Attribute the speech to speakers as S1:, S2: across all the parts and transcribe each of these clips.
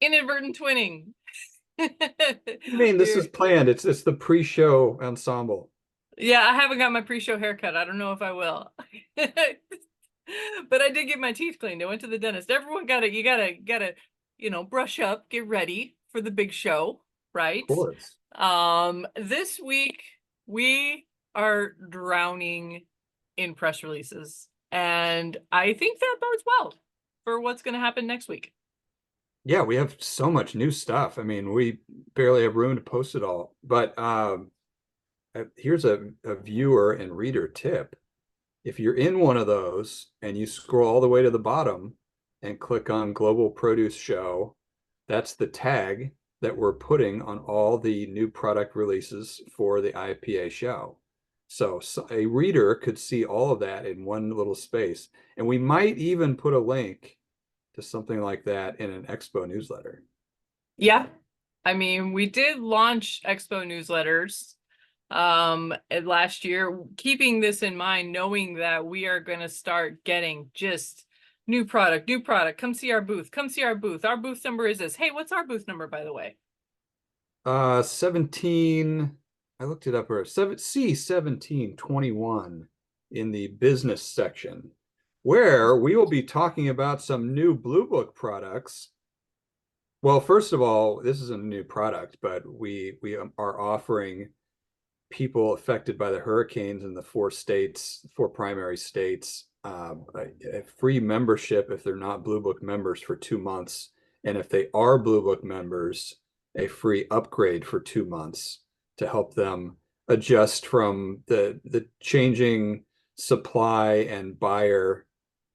S1: inadvertent twinning.
S2: I mean, this is
S1: We're
S2: planned. It's the pre-show ensemble.
S1: Yeah, I haven't got my pre-show haircut. I don't know if I will. But I did get my teeth cleaned. I went to the dentist. Everyone you gotta, brush up, get ready for the big show,
S2: Of
S1: right?
S2: course.
S1: This week we are drowning in press releases, and I think that bodes well for what's going to happen next week.
S2: Yeah, we have so much new stuff. I mean, we barely have room to post it all. But here's a viewer and reader tip. If you're in one of those and you scroll all the way to the bottom and click on Global Produce Show, that's the tag that we're putting on all the new product releases for the IPA show. So a reader could see all of that in one little space. And we might even put a link to something like that in an Expo newsletter.
S1: Yeah. I mean, we did launch Expo newsletters last year, keeping this in mind, knowing that we are going to start getting just new product. Come see our booth. Come see our booth. Our booth number is this. Hey, what's our booth number, by the way?
S2: 17, I looked it up earlier, C1721 in the business section, where we will be talking about some new Blue Book products. Well, first of all, this isn't a new product, but we are offering people affected by the hurricanes in the four primary states, a free membership if they're not Blue Book members for 2 months. And if they are Blue Book members, a free upgrade for 2 months to help them adjust from the changing supply and buyer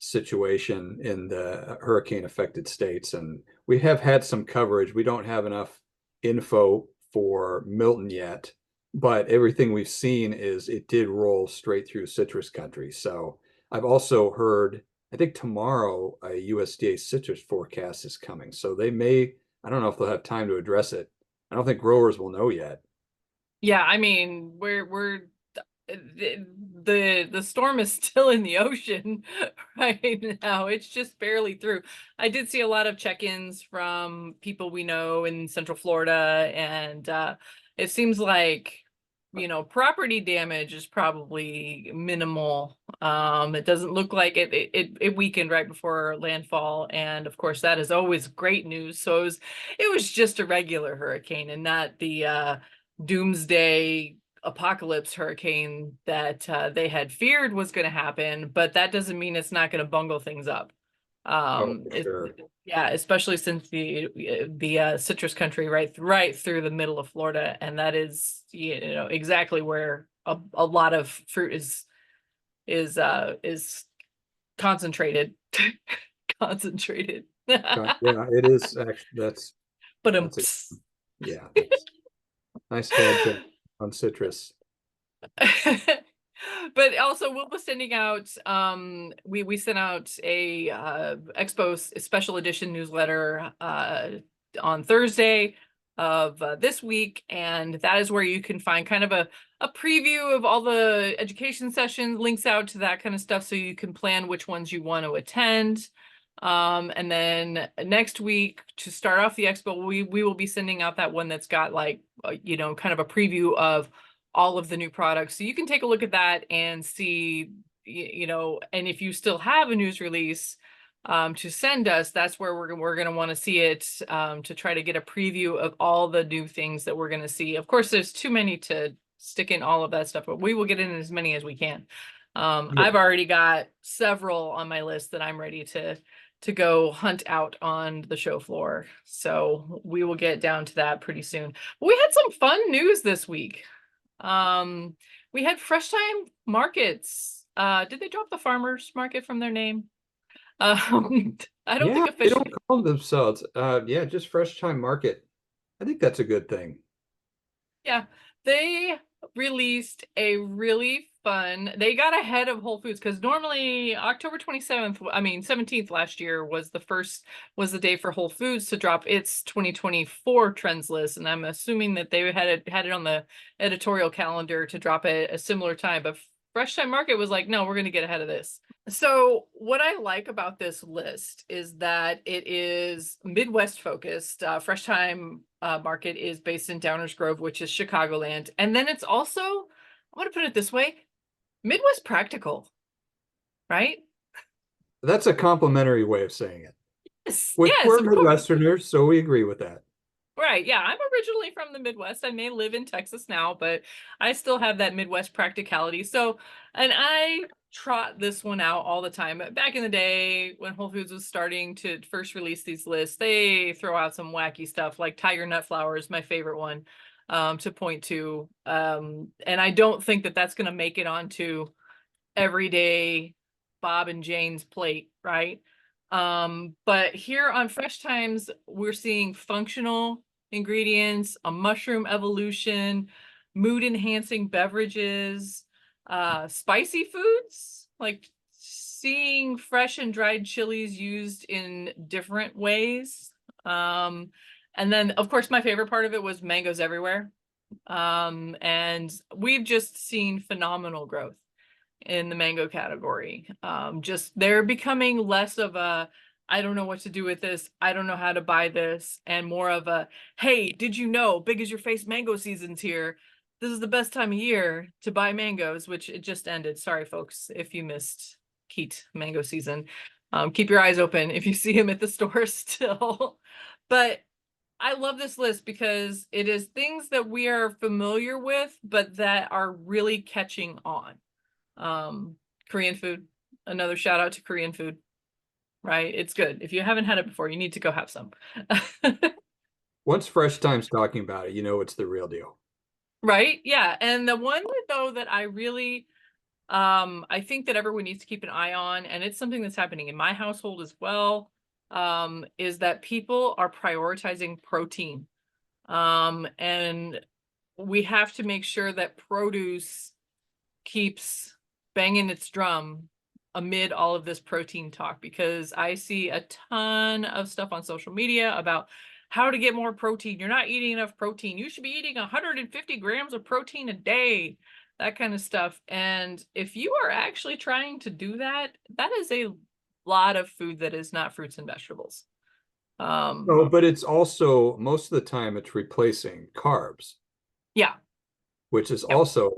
S2: situation in the hurricane affected states. And we have had some coverage. We don't have enough info for Milton yet, but everything we've seen is it did roll straight through citrus country. So I've also heard, I think tomorrow a USDA citrus forecast is coming. So they may, I don't know if they'll have time to address it. I don't think growers will know yet.
S1: Yeah, I mean, we're the storm is still in the ocean right now. It's just barely through. I did see a lot of check-ins from people we know in Central Florida, and it seems like, property damage is probably minimal. It doesn't look like it weakened right before landfall, and of course that is always great news. So it was just a regular hurricane and not the doomsday apocalypse hurricane that they had feared was going to happen, but that doesn't mean it's not going to bungle things up.
S2: Oh, for sure.
S1: Yeah, especially since the citrus country right through the middle of Florida, and that is exactly where a lot of fruit is concentrated. Concentrated.
S2: Yeah, it is actually
S1: But
S2: that's a yeah, that's nice head on citrus.
S1: But also we'll be sending out we sent out a expo special edition newsletter on Thursday of this week, and that is where you can find kind of a preview of all the education sessions, links out to that kind of stuff, so you can plan which ones you want to attend. And then next week, to start off the expo, we will be sending out that one that's got like kind of a preview of all of the new products, so you can take a look at that and see, and if you still have a news release to send us, that's where we're going to want to see it, to try to get a preview of all the new things that we're going to see. Of course, there's too many to stick in all of that stuff, but we will get in as many as we can.
S2: Yeah.
S1: I've already got several on my list that I'm ready to go hunt out on the show floor. So we will get down to that pretty soon. We had some fun news this week. We had Fresh Time Markets. Did they drop the farmers market from their name? I don't
S2: Yeah,
S1: think
S2: they don't
S1: officially.
S2: call themselves. Yeah, just Fresh Time Market. I think that's a good thing.
S1: Yeah, they released a really fun. They got ahead of Whole Foods because normally October 27th, I mean 17th last year was the day for Whole Foods to drop its 2024 trends list, and I'm assuming that they had it on the editorial calendar to drop it a similar time. But Fresh Time Market was like, no, we're going to get ahead of this. So what I like about this list is that it is Midwest focused. Fresh Time Market is based in Downers Grove, which is Chicagoland. And then it's also, I'm going to put it this way, Midwest practical, right?
S2: That's a complimentary way of saying it.
S1: Yes,
S2: Which
S1: yes,
S2: we're
S1: of course.
S2: Midwesterners, so we agree with that.
S1: Right. Yeah. I'm originally from the Midwest. I may live in Texas now, but I still have that Midwest practicality. So, and I trot this one out all the time. Back in the day when Whole Foods was starting to first release these lists, they throw out some wacky stuff like Tiger Nut Flour is my favorite one to point to. And I don't think that that's going to make it onto everyday Bob and Jane's plate, right? But here on Fresh Times, we're seeing functional ingredients, a mushroom evolution, mood enhancing beverages, spicy foods, like seeing fresh and dried chilies used in different ways. And then of course my favorite part of it was mangoes everywhere. And we've just seen phenomenal growth in the mango category. Just they're becoming less of a, I don't know what to do with this. I don't know how to buy this. And more of a, hey, did you know big as your face mango season's here? This is the best time of year to buy mangoes, which it just ended. Sorry, folks, if you missed Keat mango season. Keep your eyes open if you see them at the store still. But I love this list because it is things that we are familiar with, but that are really catching on. Korean food, another shout out to Korean food, right? It's good. If you haven't had it before, you need to go have some.
S2: Once Fresh Time's talking about it, you know it's the real deal.
S1: Right? Yeah. And the one though that I really I think that everyone needs to keep an eye on, and it's something that's happening in my household as well, is that people are prioritizing protein. And we have to make sure that produce keeps banging its drum amid all of this protein talk, because I see a ton of stuff on social media about how to get more protein. You're not eating enough protein. You should be eating 150 grams of protein a day, that kind of stuff. And if you are actually trying to do that, that is a lot of food that is not fruits and vegetables.
S2: No, but it's also most of the time it's replacing carbs,
S1: Yeah.
S2: which is
S1: Yep.
S2: also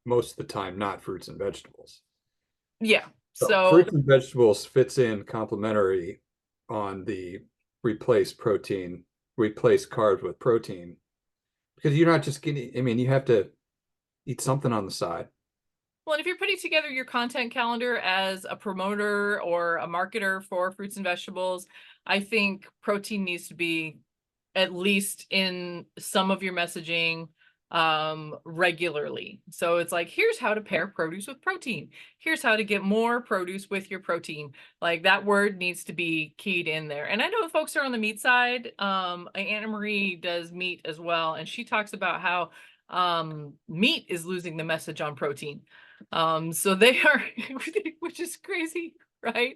S2: most of the time not fruits and vegetables.
S1: Yeah.
S2: So
S1: So
S2: fruits and vegetables fits in complementary on the replace protein, replace carbs with protein, because you're not just getting, I mean, you have to eat something on the side.
S1: well, and if you're putting together your content calendar as a promoter or a marketer for fruits and vegetables, I think protein needs to be at least in some of your messaging regularly. So it's like, here's how to pair produce with protein. Here's how to get more produce with your protein. Like that word needs to be keyed in there. And I know folks are on the meat side. Anna Marie does meat as well, and she talks about how meat is losing the message on protein. So they are, which is crazy, right?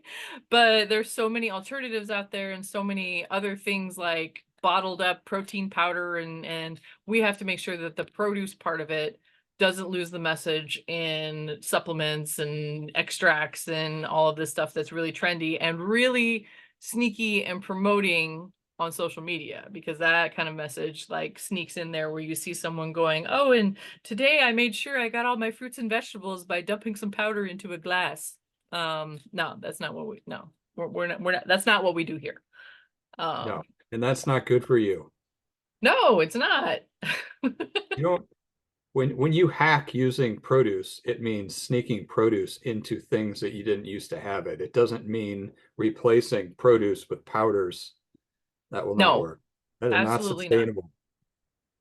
S1: But there's so many alternatives out there and so many other things like bottled up protein powder, and we have to make sure that the produce part of it doesn't lose the message in supplements and extracts and all of this stuff that's really trendy and really sneaky and promoting on social media, because that kind of message like sneaks in there where you see someone going, oh, and today I made sure I got all my fruits and vegetables by dumping some powder into a glass. No, that's not what we, no, we're not, that's not what we do here.
S2: No,
S1: Um,
S2: and that's not good for you.
S1: no, it's not.
S2: You don't, when you hack using produce, it means sneaking produce into things that you didn't used to have it. It doesn't mean replacing produce with powders. That will not
S1: No,
S2: work. That is not
S1: absolutely not.
S2: sustainable.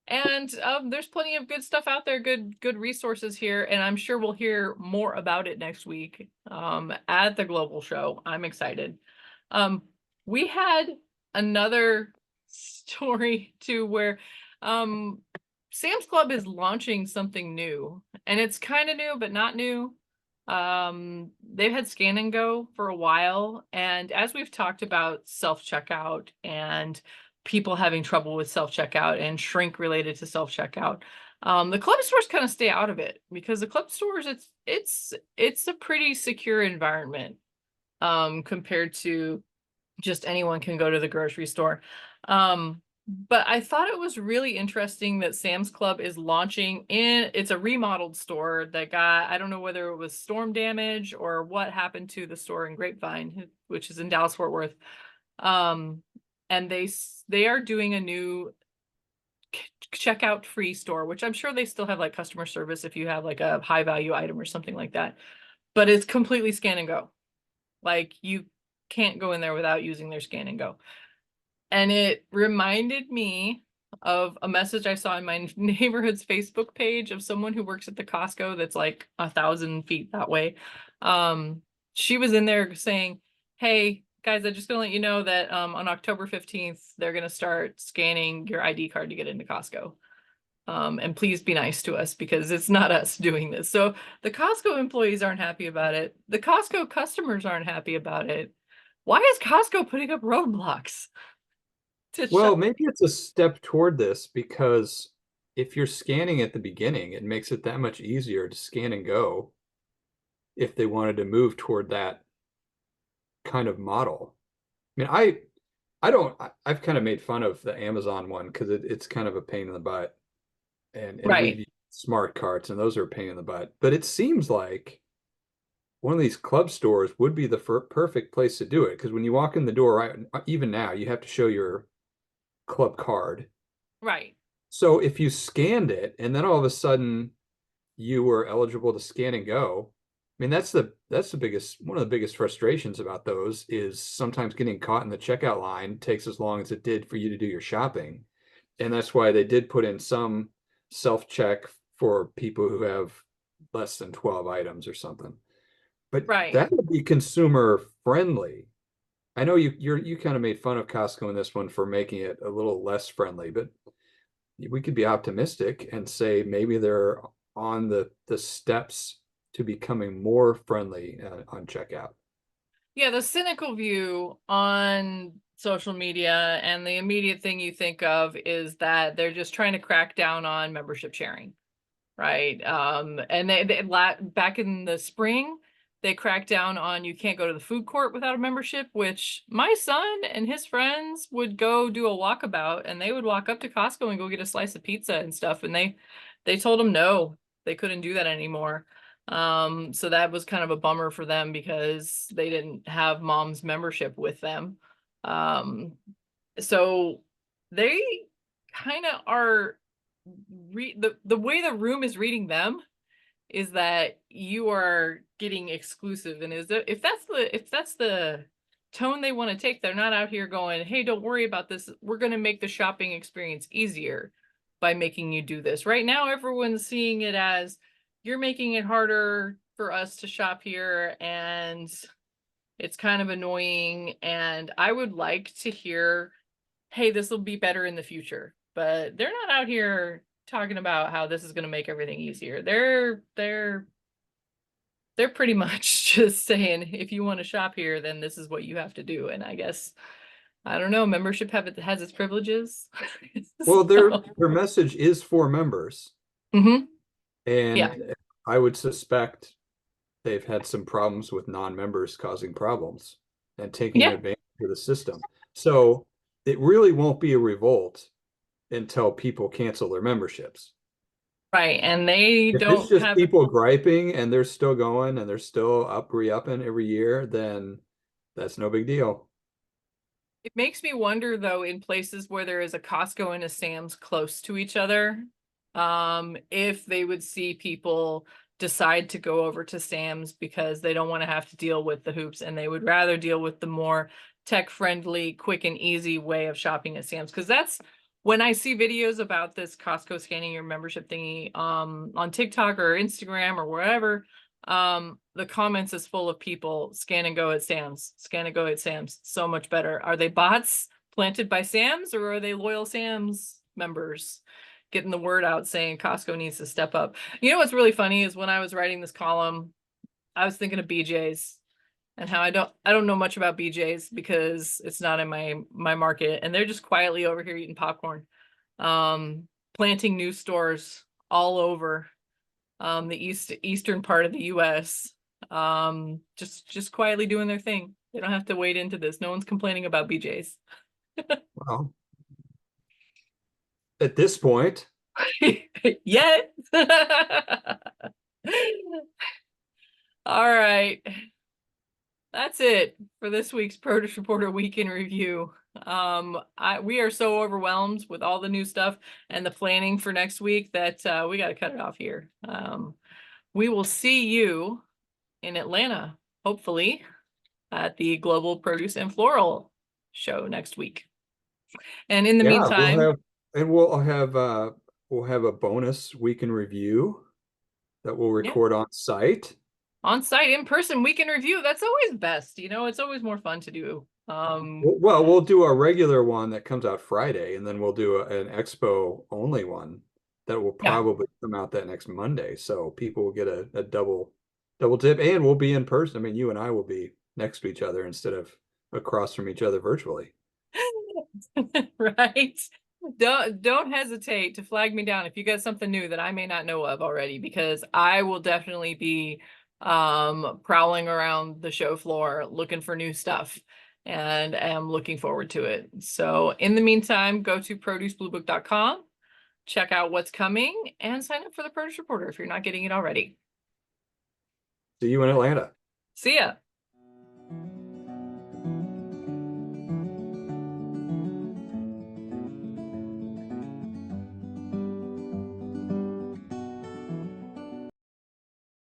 S1: And there's plenty of good stuff out there, good resources here, and I'm sure we'll hear more about it next week at the Global Show. I'm excited. Um, we had another story too where Sam's Club is launching something new, and it's kind of new but not new. They've had Scan and Go for a while, and as we've talked about self-checkout and people having trouble with self-checkout and shrink related to self-checkout, The club stores kind of stay out of it because the club stores, it's a pretty secure environment compared to just anyone can go to the grocery store. But I thought it was really interesting that Sam's Club is launching it's a remodeled store that got, I don't know whether it was storm damage or what happened to the store in Grapevine, which is in Dallas Fort Worth. And they are doing a new checkout free store, which I'm sure they still have like customer service if you have like a high value item or something like that. But it's completely scan and go. Like you can't go in there without using their scan and go. And it reminded me of a message I saw in my neighborhood's Facebook page of someone who works at the Costco that's like 1,000 feet that way. She was in there saying, hey, guys, I'm just gonna let you know that on October 15th, they're gonna start scanning your ID card to get into Costco. And please be nice to us because it's not us doing this. So the Costco employees aren't happy about it. The Costco customers aren't happy about it. Why is Costco putting up roadblocks to
S2: Well,
S1: shop?
S2: maybe it's a step toward this because if you're scanning at the beginning, it makes it that much easier to scan and go if they wanted to move toward that kind of model. I mean, I've kind of made fun of the Amazon one because it's kind of a pain in the butt. And we've
S1: Right,
S2: used smart carts and those are a pain in the butt. But it seems like one of these club stores would be the perfect place to do it because when you walk in the door, right, even now, you have to show your club card.
S1: right.
S2: So if you scanned it and then all of a sudden you were eligible to scan and go, I mean that's the biggest one of the biggest frustrations about those is sometimes getting caught in the checkout line takes as long as it did for you to do your shopping. And that's why they did put in some self-check for people who have less than 12 items or something. But
S1: Right.
S2: that would be consumer friendly. I know you kind of made fun of Costco in this one for making it a little less friendly, but we could be optimistic and say maybe they're on the steps to becoming more friendly on checkout.
S1: Yeah, the cynical view on social media and the immediate thing you think of is that they're just trying to crack down on membership sharing. Right. And back in the spring, they cracked down on you can't go to the food court without a membership, which my son and his friends would go do a walkabout and they would walk up to Costco and go get a slice of pizza and stuff. And they told them no, they couldn't do that anymore. So that was kind of a bummer for them because they didn't have mom's membership with them. Um, so they kind of are the way the room is reading them is that you are getting exclusive and if that's the tone they want to take, they're not out here going, hey, don't worry about this, we're going to make the shopping experience easier by making you do this. Right now everyone's seeing it as you're making it harder for us to shop here and it's kind of annoying, and I would like to hear, hey, this will be better in the future. But they're not out here talking about how this is going to make everything easier. They're pretty much just saying, if you want to shop here, then this is what you have to do. And I guess, I don't know, membership has its privileges.
S2: Well, their
S1: So,
S2: their message is for members,
S1: mhm. Yeah.
S2: and I would suspect they've had some problems with non-members causing problems and taking
S1: Yeah.
S2: advantage of the system. So it really won't be a revolt until people cancel their memberships.
S1: Right. And they
S2: If it's
S1: don't
S2: just
S1: have
S2: people griping and they're still going and they're still re-upping every year, then that's no big deal.
S1: It makes me wonder though, in places where there is a Costco and a Sam's close to each other, if they would see people decide to go over to Sam's because they don't want to have to deal with the hoops and they would rather deal with the more tech-friendly, quick and easy way of shopping at Sam's. Because that's when I see videos about this Costco scanning your membership thingy on TikTok or Instagram or wherever, the comments is full of people scan and go at Sam's, scan and go at Sam's. So much better. Are they bots planted by Sam's or are they loyal Sam's members getting the word out saying Costco needs to step up? You know what's really funny is when I was writing this column, I was thinking of BJ's and how I don't know much about BJ's because it's not in my market and they're just quietly over here eating popcorn. Planting new stores all over the eastern part of the US. Just quietly doing their thing. They don't have to wade into this. No one's complaining about BJ's.
S2: Well, at this point,
S1: Yet. All right. That's it for this week's Produce Reporter Week in Review. We are so overwhelmed with all the new stuff and the planning for next week that we got to cut it off here. We will see you in Atlanta, hopefully, at the Global Produce and Floral Show next week. And in the
S2: yeah,
S1: meantime,
S2: we'll have a bonus week in review that we'll
S1: yeah,
S2: record on site.
S1: on site, in person, week in review. That's always best. It's always more fun to do.
S2: Well, we'll do a regular one that comes out Friday, and then we'll do an expo only one that will
S1: Yeah.
S2: probably come out that next Monday. So people will get a double dip, and we'll be in person. I mean, you and I will be next to each other instead of across from each other virtually.
S1: Right. Don't hesitate to flag me down if you got something new that I may not know of already, because I will definitely be prowling around the show floor looking for new stuff and am looking forward to it. So in the meantime, go to producebluebook.com, check out what's coming, and sign up for the Produce Reporter if you're not getting it already.
S2: See you in Atlanta.
S1: See ya.